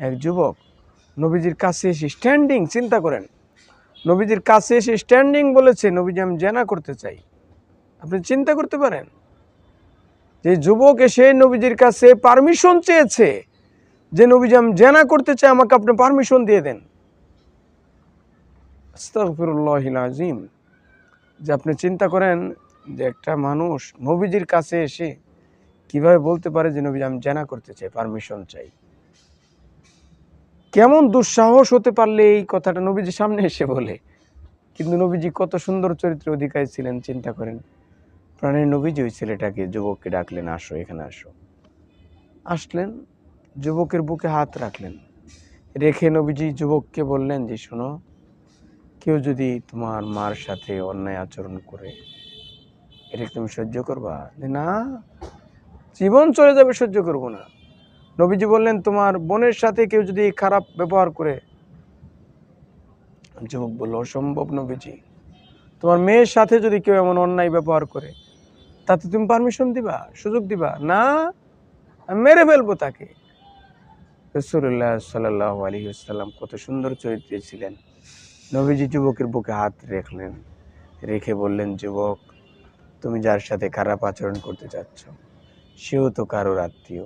এক যুবক নবীজির কাছে এসে স্ট্যান্ডিং, চিন্তা করেন, নবীজির কাছে এসে স্ট্যান্ডিং বলেছে, নবীজি আমি জেনা করতে চাই। আপনি চিন্তা করতে পারেন যে যুবক এসে নবীজির কাছে পারমিশন চেয়েছে যে নবীজি আমি জেনা করতে চাই, আমাকে আপনি পারমিশন দিয়ে দেন। আস্তাগফিরুল্লাহিল আযীম। যে আপনি চিন্তা করেন যে একটা মানুষ নবীজির কাছে এসে কিভাবে বলতে পারে যে নবীজি আমি জেনা করতে চাই, পারমিশন চাই। কেমন দুঃসাহস হতে পারলে এই কথাটা নবীজির সামনে এসে বলে। কিন্তু নবীজি কত সুন্দর চরিত্রের অধিকারী ছিলেন, চিন্তা করেন। প্রাণের নবীজি ওই ছেলেটাকে, যুবককে ডাকলেন, আসো এখানে আসো। আসলেন, যুবকের বুকে হাত রাখলেন, রেখে নবীজি যুবককে বললেন যে শোনো, কেউ যদি তোমার মার সাথে অন্যায় আচরণ করে, এটা তুমি সহ্য করবা? না, জীবন চলে যাবে, সহ্য করব না। নবীজি বললেন তোমার বোনের সাথে কেউ যদি খারাপ ব্যবহার করে, যুবক বলল অসম্ভব নবীজি। তোমার মেয়ের সাথে যদি কেউ এমন অন্যায় ব্যবহার করে, তাতে তুমি পারমিশন দিবা, সুযোগ দিবা? না, আমি মেরে ফেলবো তাকে। রাসূলুল্লাহ সাল্লাল্লাহু আলাইহি ওয়াসাল্লাম কত সুন্দর চরিত্রে ছিলেন। নবীজি যুবকের বুকে হাত রাখলেন, রেখে বললেন, যুবক, তুমি যার সাথে খারাপ আচরণ করতে চাচ্ছ, সেও তো কারোর আত্মীয়,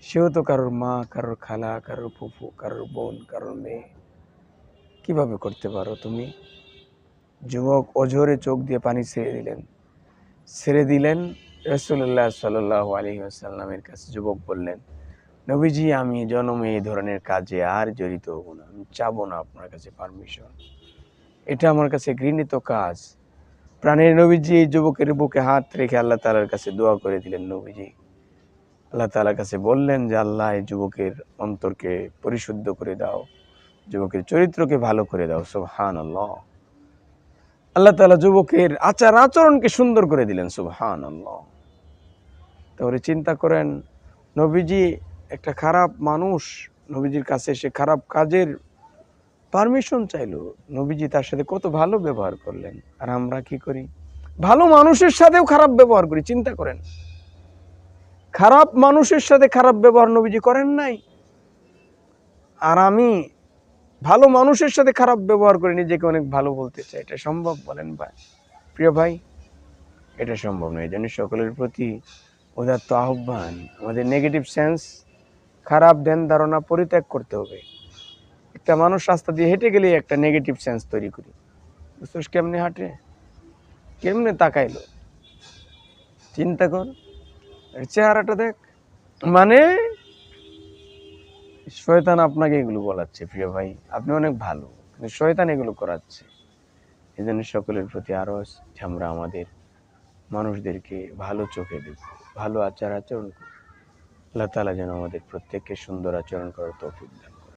সেও তো কারোর মা, কারোর খালা, কারোর ফুফু, কারোর বোন, কারোর মেয়ে। কিভাবে করতে পারো তুমি? যুবক অঝরে চোখ দিয়ে পানি ছেড়ে দিলেন। রাসূলুল্লাহ সাল্লাল্লাহু আলাইহি ওয়াসাল্লামের কাছে যুবক বললেন, নবীজি আমি জন্মে এই ধরনের কাজে আর জড়িত হব না, আমি চাবো না আপনার কাছে পারমিশন, এটা আমার কাছে ঘৃণিত কাজ। প্রাণের নবীজি এই যুবকের বুকে হাত রেখে আল্লাহ তাআলার কাছে দোয়া করে দিলেন। নবীজি আল্লাহ তাআলার কাছে বললেন যে আল্লাহ, এই যুবকের অন্তরকে পরিশুদ্ধ করে দাও, যুবকের চরিত্রকে ভালো করে দাও। সুবহানাল্লাহ। আল্লাহ তাআলা যুবকের আচার আচরণকে সুন্দর করে দিলেন। সুবহানাল্লাহ। তাহলে চিন্তা করেন, নবীজি একটা খারাপ মানুষ নবীজির কাছে এসে খারাপ কাজের পারমিশন চাইলো, নবীজি তার সাথে কত ভালো ব্যবহার করলেন। আর আমরা কি করি? ভালো মানুষের সাথেও খারাপ ব্যবহার করি। চিন্তা করেন, খারাপ মানুষের সাথে খারাপ ব্যবহার নবীজি করেন নাই, আর আমি ভালো মানুষের সাথে খারাপ ব্যবহার করে নিজেকে অনেক ভালো বলতে চাই। এটা সম্ভব? বলেন ভাই, প্রিয় ভাই, এটা সম্ভব নয়। এই জন্য সকলের প্রতি উদাত্ত আহ্বান, আমাদের নেগেটিভ সেন্স, খারাপ ধ্যান ধারণা পরিত্যাগ করতে হবে। একটা মানুষ রাস্তা দিয়ে হেঁটে গেলে একটা নেগেটিভ সেন্স তৈরি করি, বুঝছিস কেমনে হাঁটে, কেমনে তাকাইলো, চিন্তা কর, চেহারাটা দেখ। মানে শয়তান আপনাকে এগুলো বলাচ্ছে। প্রিয় ভাই, আপনি অনেক ভালো, কিন্তু শয়তান এগুলো করাচ্ছে। এই জন্য সকলের প্রতি আরো যে আমরা আমাদের মানুষদেরকে ভালো চোখে দেব, ভালো আচার আচরণ করব। আল্লাহ তাআলা যেন আমাদের প্রত্যেককে সুন্দর আচরণ করার তৌফিক দেন।